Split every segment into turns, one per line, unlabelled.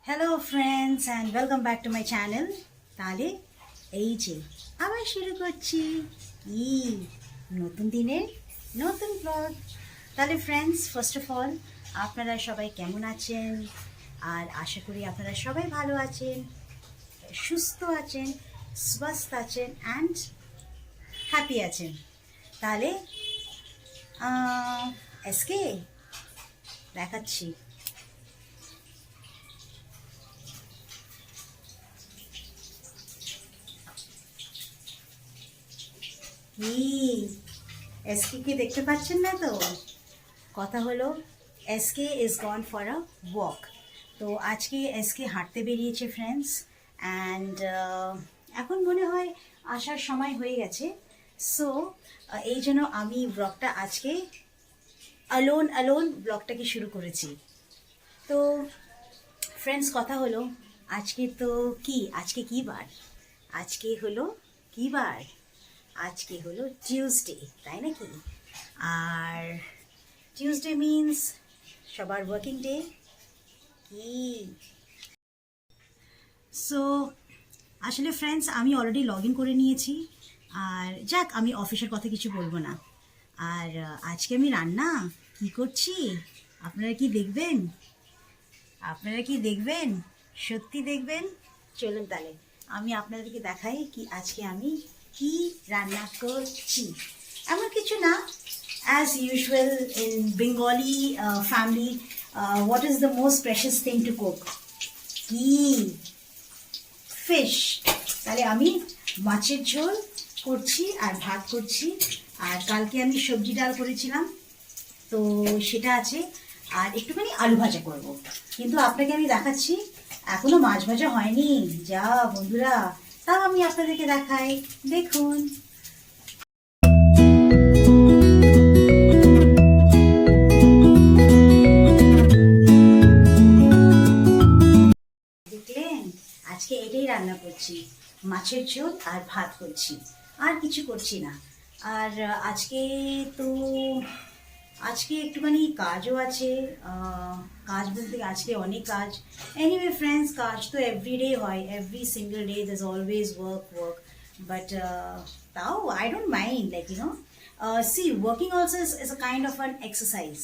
Hello friends and welcome back to my channel. তাহলে এই যে আবার শুরু করছি কি নতুন দিনের নতুন ব্লগ। তাহলে ফ্রেন্ডস, ফার্স্ট অফ অল আপনারা সবাই কেমন আছেন? আর আশা করি আপনারা সবাই ভালো আছেন, সুস্থ আছেন, স্বাস্থ্য আছেন অ্যান্ড হ্যাপি আছেন। তাহলে এসকে দেখাচ্ছি। কি এসকে কে দেখতে পাচ্ছেন না তো? কথা হলো SK is gone for a walk. তো আজকে এসকে হাঁটতে বেরিয়েছে ফ্রেন্ডস, অ্যান্ড এখন মনে হয় আসার সময় হয়ে গেছে। সো এই জন্য আমি ব্লগটা আজকে অ্যালোন ব্লগটাকে শুরু করেছি। তো ফ্রেন্ডস, কথা হলো আজকে তো আজকে কি বার? আজকে হলো কি বার? আজকে হলো টিউসডে, তাই নাকি? আর টিউসডে মিন্স সবার ওয়ার্কিং ডে। কি সো আসলে ফ্রেন্ডস, আমি অলরেডি লগ ইন করে নিয়েছি। আর যাক, আমি অফিসের কথা কিছু বলবো না। আর আজকে আমি রান্না কি করছি আপনারা কি দেখবেন? সত্যি দেখবেন? চলুন তাহলে আমি আপনাদেরকে দেখাই কি আজকে আমি কি রান্না করছি। এমন কিছু না, as usual in Bengali family, what is the most precious thing to cook? কি ফিশ। তাহলে আমি মাছের ঝোল করছি আর ভাত করছি। আর কালকে আমি সবজি ডাল করেছিলাম, তো সেটা আছে। আর একটুখানি আলু ভাজা করব, কিন্তু আপনাকে আমি দেখাচ্ছি এখনো মাছ ভাজা হয়নি। যা বন্ধুরা, তাও আমি আপনাদেরকে দেখাই, দেখুন। দেখলেন, আজকে এটাই রান্না করছি, মাছের ঝোল আর ভাত করছি, আর কিছু করছি না। আর তো আজকে একটুখানি কাজও আছে। কাজ বলতে আজকে অনেক কাজ। এনিওয়ে ফ্রেন্ডস, কাজ তো এভরিডে হয়, every single day there is always work. But তাও I don't mind, like see working also is a kind of an exercise.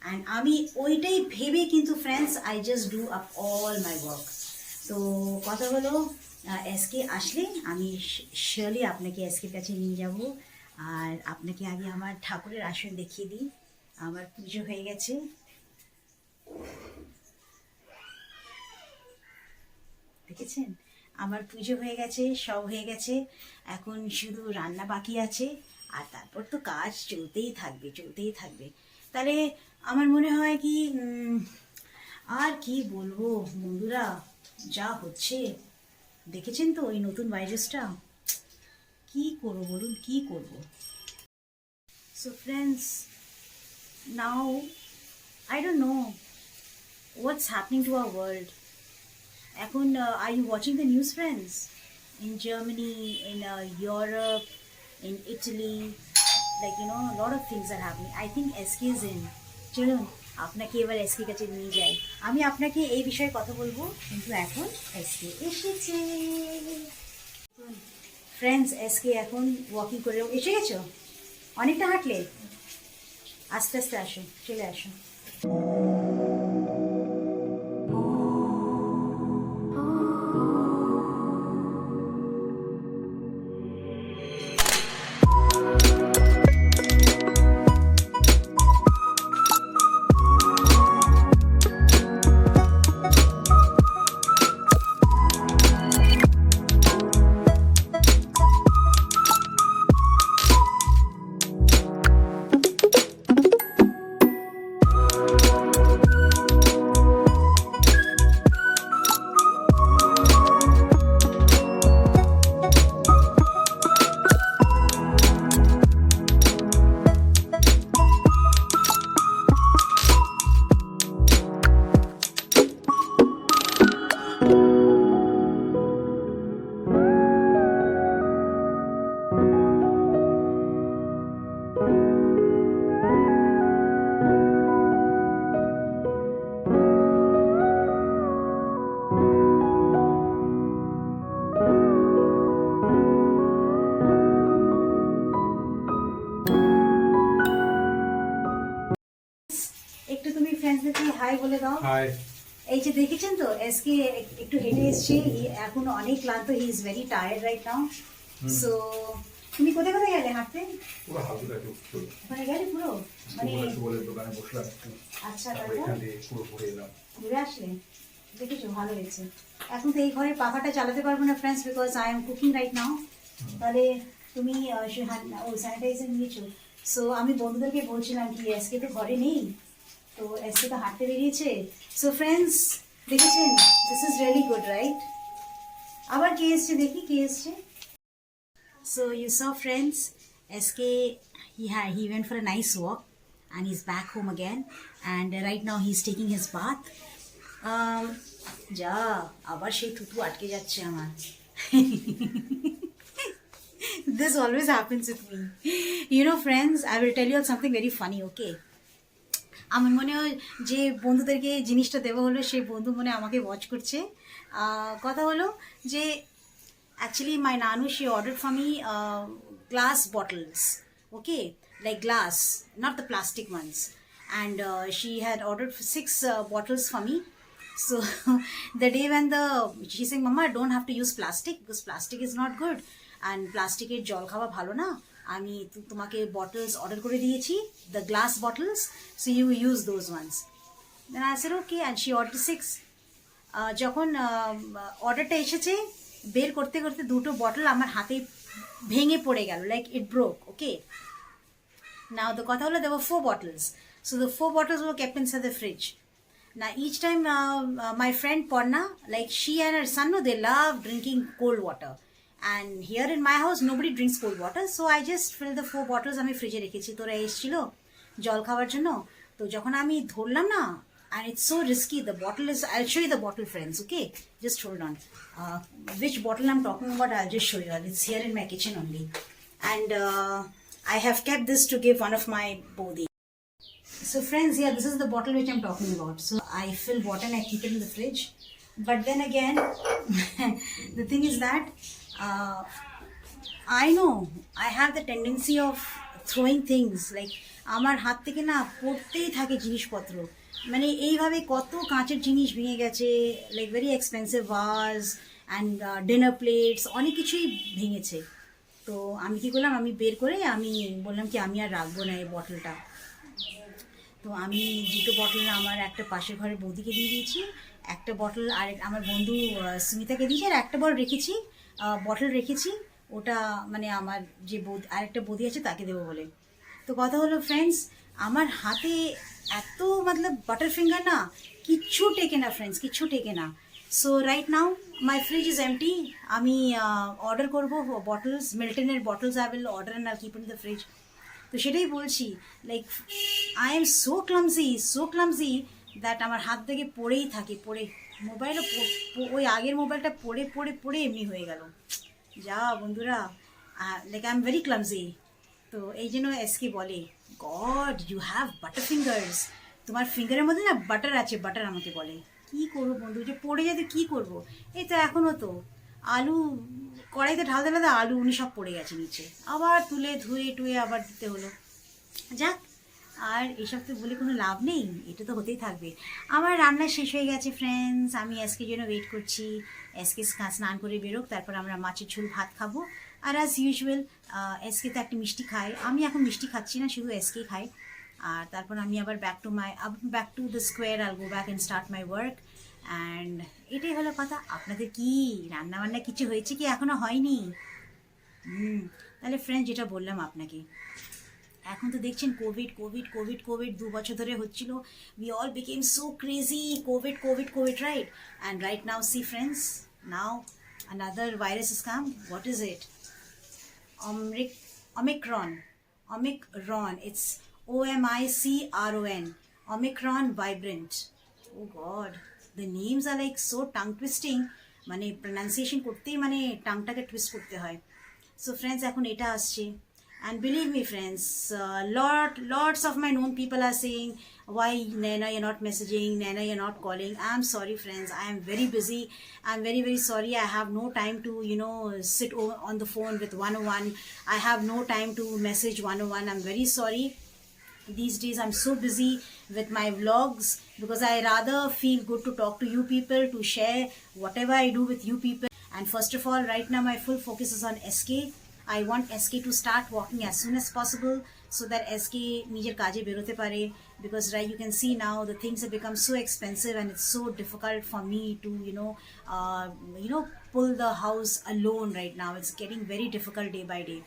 And আমি ওইটাই ভেবে কিন্তু friends I just do up all my work. তো কথা হলো SK আসলে আমি শিওরলি আপনাকে এসকের কাছে নিয়ে যাব। আর আপনাকে আগে আমার ঠাকুরের আসন দেখিয়ে দিই। আমার পুজো হয়ে গেছে, দেখেছেন? আমার পুজো হয়ে গেছে, সব হয়ে গেছে। এখন শুধু রান্না বাকি আছে, আর তারপর তো কাজ চলতেই থাকবে। তাহলে আমার মনে হয় কি, আর কি বলবো বন্ধুরা, যা হচ্ছে দেখেছেন তো ওই নতুন ভাইরাসটা। কি করবো বলুন, কি করবো? So friends, now I don't know what's happening to our world. এখন are you watching the news, friends? In Germany, in Europe, in Italy, like a lot of things are happening. I think SK is in. চলুন আপনাকে এবার SK কাছে নিয়ে যাই। আমি আপনাকে এই বিষয়ে কথা বলবো, কিন্তু এখন SK এসেছে। ফ্রেন্ডস, SK এখন ওয়াকিং করে এসে গেছো। অনেকটা হাঁটলে, আস্তে আস্তে আসো, চলে আসো। দাও।
হাই।
এই যে দেখেছেন তো এসকে একটু হেঁটে এসছে, এখন অনেক ক্লান্ত, he is very tired right now. So তুমি কোথায় কোথায় গেলে হাঁটতে?
পুরো হালকা একটু
ওখানে গেলে পুরো মানে
সুবলের দোকানে বসলাম একটু।
আচ্ছা,
তারপর
তারপর
এখান দিয়ে পুরো ঘুরে এলাম।
ঘুরে আসলে দেখেছো, ভালো হয়েছে। এখন তো এই ঘরের পাখাটা চালাতে পারবো না friends, because I am cooking right now. তাহলে তুমি স্যানিটাইজার নিয়েছো। সো আমি বন্ধুদেরকে বলছিলাম কি এসকে তো ঘরে নেই, তো এসকে তো হাঁটতে বেরিয়েছে। সো ফ্রেন্ডস দেখেছেন, this is really good right. আবার কে এসছে দেখি, কে এসছে। So you saw friends, SK, he went for a nice walk and he's back home again, and right now he's taking his bath. যা আবার সেই থুতু আটকে যাচ্ছে আমার। This always happens with me. You know friends, I will tell you something very funny, okay? আমার মনে হয় যে বন্ধুদেরকে জিনিসটা দেওয়া হলো, সেই বন্ধু মনে হয় আমাকে ওয়াচ করছে। কথা হলো যে actually my nanu, she ordered for me glass bottles, okay, like glass, not the plastic ones, and she had ordered 6 bottles for me. So the day when she saying mama don't have to use plastic because plastic is not good and plastic এর জল খাওয়া ভালো না, আমি তোমাকে bottles order করে দিয়েছি, the glass bottles, so you use those ones. Then I said okay, and she ordered 6. যখন অর্ডারটা এসেছে বের করতে করতে দুটো বটল আমার হাতে ভেঙে পড়ে গেল, like it broke, okay. Now the কথা হলো there were 4 bottles, so the 4 bottles were kept inside the fridge. Now each time my friend Porna, like she and her son, no, they love drinking cold water, and here in my house nobody drinks cold water, so I just filled the 4 bottles আমি ফ্রিজে রেখেছি। তোরা এসেছিল জল খাওয়ার জন্য, তো যখন আমি ধরলাম না, and it's so risky, the bottle is, I'll show you the bottle friends, okay, just hold on. Which bottle I'm talking about, I'll just show you. It's here in my kitchen only, and I have kept this to give one of my bodhi. So friends, yeah, this is the bottle which I'm talking about. So I fill water and I keep it in the fridge, but then again the thing is that I know I have the tendency of throwing things, like আমার হাত থেকে না পড়তেই থাকে জিনিসপত্র, মানে এইভাবে কত কাঁচের জিনিস ভেঙে গেছে, লাইক ভেরি এক্সপেন্সিভ ভাজ অ্যান্ড ডিনার প্লেটস, অনেক কিছুই ভেঙেছে। তো আমি কী করলাম, আমি বের করে আমি বললাম কি আমি আর রাখবো না এই বটলটা। তো আমি 2টো বটল আমার একটা পাশের ঘরের বৌদিকে দিয়ে দিয়েছি, একটা বটল আর আমার বন্ধু সুমিতাকে দিয়েছি, আর একটা বটল রেখেছি, ওটা মানে আমার যে বৌদি আরেকটা বৌদি আছে তাকে দেবো বলে। তো কথা হলো ফ্রেন্ডস, আমার হাতে এত মতলব বাটার ফিঙ্গার না, কিচ্ছু টেকে না ফ্রেন্ডস, কিচ্ছু টেকে না। So right now my fridge is empty. আমি অর্ডার করবো বটলস, মিল্টনের bottles I will order and I keep in the fridge. তো সেটাই বলছি, like I am so clumsy that আমার হাত থেকে পড়েই থাকে, মোবাইলও ওই আগের মোবাইলটা পড়ে এমনি হয়ে গেল। যা বন্ধুরা, like I am very clumsy. তো এই জন্য এসকে বলে God you have butter fingers, তোমার ফিঙ্গারের মধ্যে না বাটার আছে, বাটার আমাকে বলে। কি করবো বন্ধু, যে পড়ে যেতে কি করবো, এই তো এখনও তো আলু কড়াইতে ঢালতে ঢালতে আলু উনি সব পড়ে গেছে নিচে, আবার তুলে ধুয়ে আবার দিতে হলো। যাক, আর এসব তো বলে কোনো লাভ নেই, এটা তো হতেই থাকবে। আমার রান্না শেষ হয়ে গেছে ফ্রেন্ডস, আমি এসকের জন্য ওয়েট করছি, এসকে স্নান করে বেরোক, তারপর আমরা মাছের ঝোল ভাত খাবো। আর অ্যাজ ইউজুয়াল এসকে তো একটা মিষ্টি খায়, আমি এখন মিষ্টি খাচ্ছি না, শুধু এসকেই খাই। আর তারপর আমি আবার back to the square, Al go back and start my work. And এটাই হলো কথা। আপনাদের কি রান্নাবান্না কিছু হয়েছে কি এখনও হয়নি? তাহলে ফ্রেন্ড যেটা বললাম আপনাকে, এখন তো দেখছেন কোভিড 2 বছর ধরে হচ্ছিল, we all became so crazy, Covid, right? And right now see friends, now another virus has come. What is it? Omicron. It's Omicron. Omicron variant. Oh God, the names are like so tongue twisting. মানে pronunciation করতেই মানে টাংটাকে twist করতে হয়। So friends, এখন এটা আসছে, and believe me friends, lots of my known people are saying, why Naina you're not messaging, Naina you're not calling. I'm sorry friends, I am very busy. I'm very sorry. I have no time to sit on the phone with 101. I have no time to message 101. I'm very sorry. These days I'm so busy with my vlogs, because I rather feel good to talk to you people, to share whatever I do with you people. And first of all, right now my full focus is on SK. I want SK to start walking as soon as possible so that SK নিজের কাজে বেরোতে পারে, because right, you can see now the things have become so expensive and it's so difficult for me to pull the house alone right now. It's getting very difficult day by day.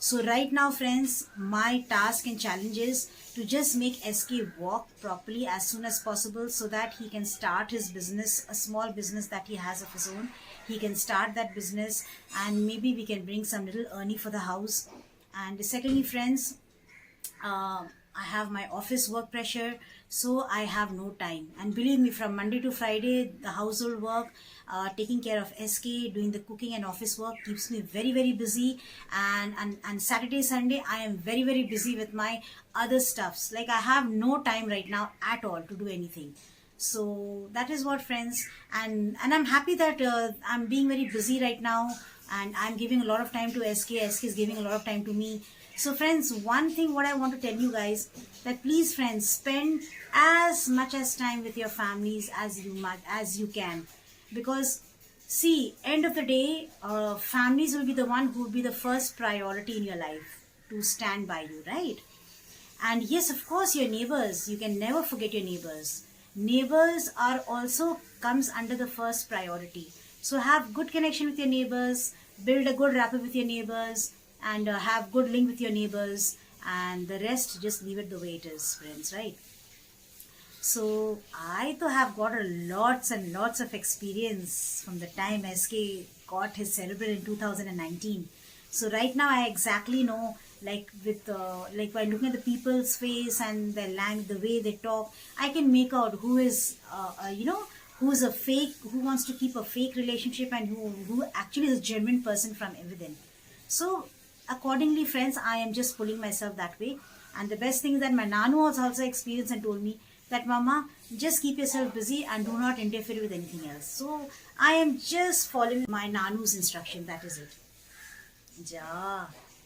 So right now, friends, my task and challenge is to just make SK walk properly as soon as possible so that he can start his business, a small business that he has of his own. He can start that business and maybe we can bring some little earning for the house. And secondly, friends, I have my office work pressure, so I have no time. And believe me, from Monday to Friday, the household work, taking care of SK, doing the cooking and office work keeps me very, very busy. And Saturday, Sunday, I am very, very busy with my other stuffs. Like, I have no time right now at all to do anything. So that is what, friends. And I'm happy that I'm being very busy right now, and I'm giving a lot of time to SK. SK is giving a lot of time to me. So friends, one thing what I want to tell you guys, that please, friends, spend as much as time with your families as you can, because see, end of the day, families will be the one who will be the first priority in your life to stand by you, right? And yes, of course, your neighbors, you can never forget your neighbors. Neighbors are also comes under the first priority. So have good connection with your neighbors, build a good rapport with your neighbors, and have good link with your neighbors, and the rest just leave it the way it is, friends, right? So I though have got lots and lots of experience from the time SK got his cerebral in 2019. So right now I exactly know, like with like by looking at the people's face and their language, the way they talk, I can make out who is who's a fake, who wants to keep a fake relationship, and who actually is a genuine person from within. So accordingly, friends, I am just pulling myself that way. And the best thing is that my Nanu has also experienced and told me that, Mama, just keep yourself busy and do not interfere with anything else. So I am just following my Nanu's instruction. That is it. যা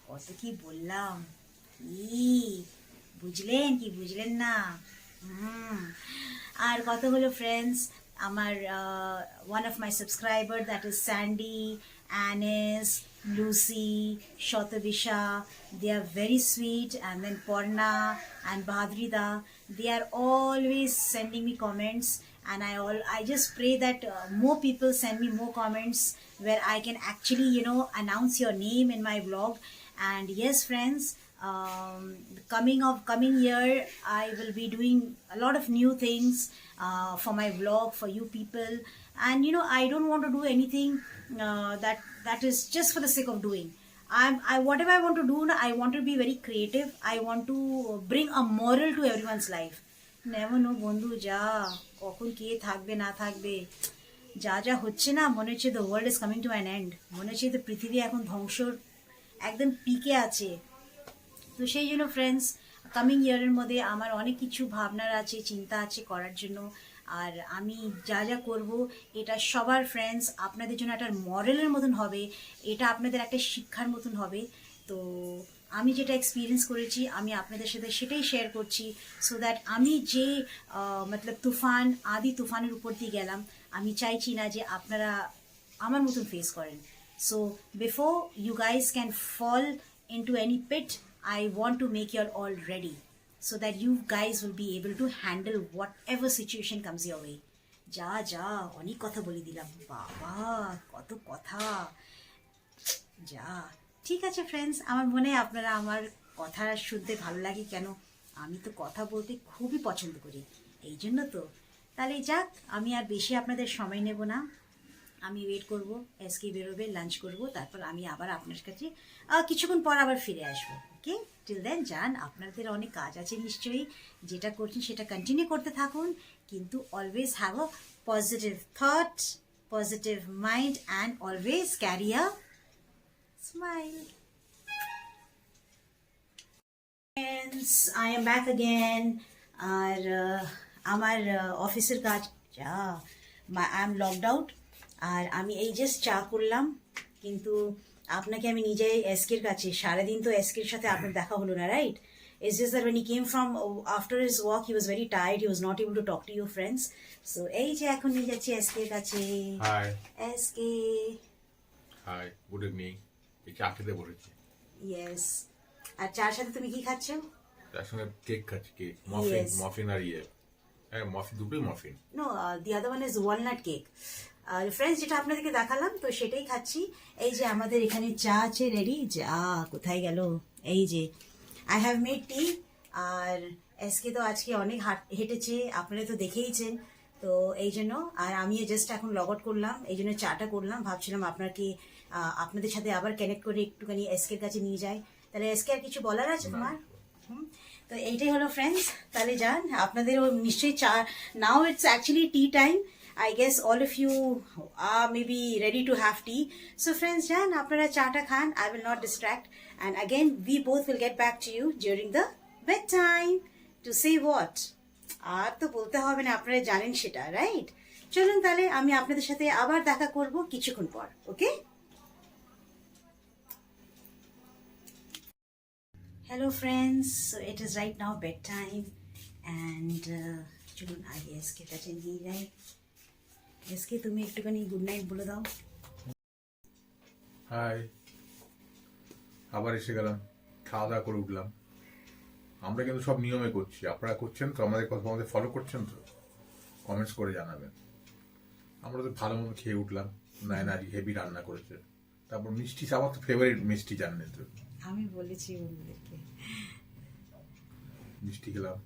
কত কি বললাম, কি বুঝলেন কি বুঝলেন না? আর কত হলো, ফ্রেন্ডস, আমার one of my subscriber, that is Sandy, Anis, Lucy, Shotabisha, they are very sweet. And then Porna and Bhadrida, they are always sending me comments. And I just pray that more people send me more comments where I can actually announce your name in my vlog. And yes, friends, coming year I will be doing a lot of new things for my vlog, for you people. And I don't want to do anything that is just for the sake of doing. Whatever I want to do, I want to be very creative. I want to bring a moral to everyone's life. Never know, বন্ধু, যা কখন কে থাকবে না থাকবে, যা যা হচ্ছে না, মনে হচ্ছে the world is coming to an end. মনে হচ্ছে the পৃথিবী এখন ধ্বংসর একদম পিকে আছে। তো সেই জন্য, ফ্রেন্ডস, কামিং ইয়ারের মধ্যে আমার অনেক কিছু ভাবনার আছে, চিন্তা আছে করার জন্য। আর আমি যা যা করব, এটা সবার, ফ্রেন্ডস, আপনাদের জন্য একটা মডেলের মতন হবে, এটা আপনাদের একটা শিক্ষার মতন হবে। তো আমি যেটা এক্সপিরিয়েন্স করেছি, আমি আপনাদের সাথে সেটাই শেয়ার করছি, সো দ্যাট আমি যে মতলব আদি তুফানের উপর দিয়ে গেলাম, আমি চাইছি না যে আপনারা আমার মতন ফেস করেন। So before you guys can fall into any pit, I want to make you all ready so that you guys will be able to handle whatever situation comes your way. যা অনেক কথা বলে দিলাম, বাবা কত কথা, যা। ঠিক আছে, ফ্রেন্ডস, আমার মনে হয় আপনারা আমার কথা শুনতে ভালো লাগে, কেন আমি তো কথা বলতে খুবই পছন্দ করি, এই জন্য তো। তাহলে যাক, আমি আর বেশি আপনাদের সময় নেব না, আমি ওয়েট করব, এসকে বেরোবে, লাঞ্চ করব, তারপর আমি আবার আপনার কাছে কিছুক্ষণ পর আবার ফিরে আসবো। ওকে, টিল দেন যান, আপনাদের অনেক কাজ আছে নিশ্চয়ই, যেটা করছেন সেটা কন্টিনিউ করতে থাকুন, কিন্তু always have a positive thought, positive mind, and always carry a smile. I am back again. আর আমার অফিসের কাজ, যা আই এম লকড আউট, আর আমি এই জাস্ট চা করলাম, কিন্তু আপনাকে আমি নিজেই এসকের কাছে, সারাদিন তো এসকের সাথে আপনার দেখা হলো না, right? It's just that when he came from after his walk, he was very tired. He was not able to talk to you friends. So এই যে এখন নিয়ে যাচ্ছি এসকে কাছে।
Hi
SK.
Hi good evening. এই চা খেতে বসেছি।
ইয়েস। আর চার সাথে তুমি কি খাচ্ছ?
তার সঙ্গে কেক খাচ্ছি, কেক মফিন
Yes.
মফিন আর ইয়ে হ্যাঁ মফিন, দুটোই muffin.
No the other one is walnut cake. Friends যেটা আপনাদেরকে দেখালাম তো সেটাই খাচ্ছি। এই যে আমাদের এখানে চা আছে রেডি। চা কোথায় গেল? এই যে আই হ্যাভ মেড টি। আর এসকে তো আজকে অনেক হেঁটেছে, আপনারা তো দেখেইছেন। তো এই জন্য আর আমি জাস্ট এখন লগ আউট করলাম, এই জন্য চাটা করলাম। ভাবছিলাম আপনাদের সাথে আবার কানেক্ট করে একটুখানি এসকের কাছে নিয়ে যাই। তাহলে এসকে আর কিছু বলার আছে তোমার? তো এইটাই হলো ফ্রেন্ডস। তাহলে যান, আপনাদেরও নিশ্চয়ই চা। Now it's actually tea time. I guess all of you are maybe ready to have tea. So friends, Jan, আপনারা চাটা খান. I will not distract. And again, we both will get back to you during the bedtime to say what? আর তো বলতে হবে না, আপনারা জানেন সেটা, right? চলুন তাহলে আমি আপনাদের সাথে আবার দেখা করব কিছুক্ষণ পর, ওকে? Hello friends, so it is right now bedtime and চলুন আগে এসকে কাছে নিয়ে যাই। এসকে তুমি একটুখানি গুড নাইট বলে দাও।
হাই, আবার এসে গেলাম, খাওয়া দাওয়া করে উঠলাম। আমরা কিন্তু সব নিয়মে করছি, আপনারা করছেন তো? আমাদের কথা আমাদের ফলো করছেন তো? কমেন্টস করে জানাবেন। আমরা তো ভালো মতো খেয়ে উঠলাম। নাইনারি হেভি রান্না করেছে। তারপর মিষ্টি, আমার তো ফেভারিট মিষ্টি, জানেন তো?
আমি বলেছি বন্ধুদেরকে
মিষ্টি খেলাম।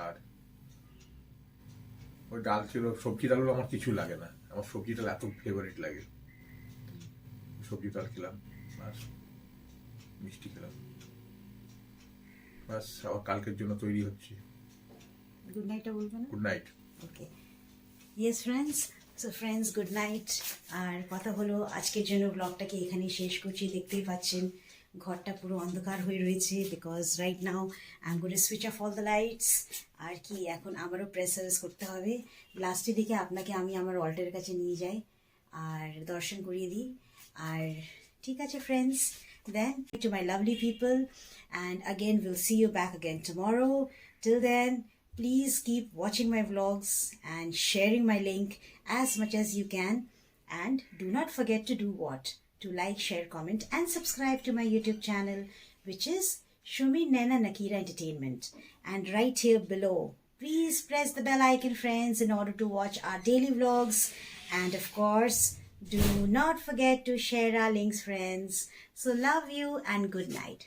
আর ওই ডাল ছিল, সবজি ডালগুলো আমার কিছু লাগে না, আমার সবজি ডাল এত ফেভারিট লাগে। সবজি ডাল খেলাম, বাস মিষ্টি খেলাম, বাস আবার কালকের জন্য তৈরি হচ্ছে।
গুড নাইটটা বলবো না?
Good night.
Okay, yes friends. So friends, good night. আর কথা হলো আজকের জন্য ব্লগটাকে এখানেই শেষ করছি। দেখতেই পাচ্ছেন ঘরটা পুরো অন্ধকার হয়ে রয়েছে, because right now I am going to switch off all the lights. আর কি এখন আমারও প্রেস সার্ভিস করতে হবে। লাস্টের দিকে আপনাকে আমি আমার অল্টারের কাছে নিয়ে যাই আর দর্শন করিয়ে দিই। আর ঠিক আছে friends, then to my lovely people, and again we'll see you back again tomorrow. Till then, please keep watching my vlogs and sharing my link as much as you can, and do not forget to do what? To like, share, comment and subscribe to my YouTube channel, which is Shumi Nena Nakira Entertainment. And right here below, please press the bell icon friends in order to watch our daily vlogs, and of course do not forget to share our links friends. So love you and good night.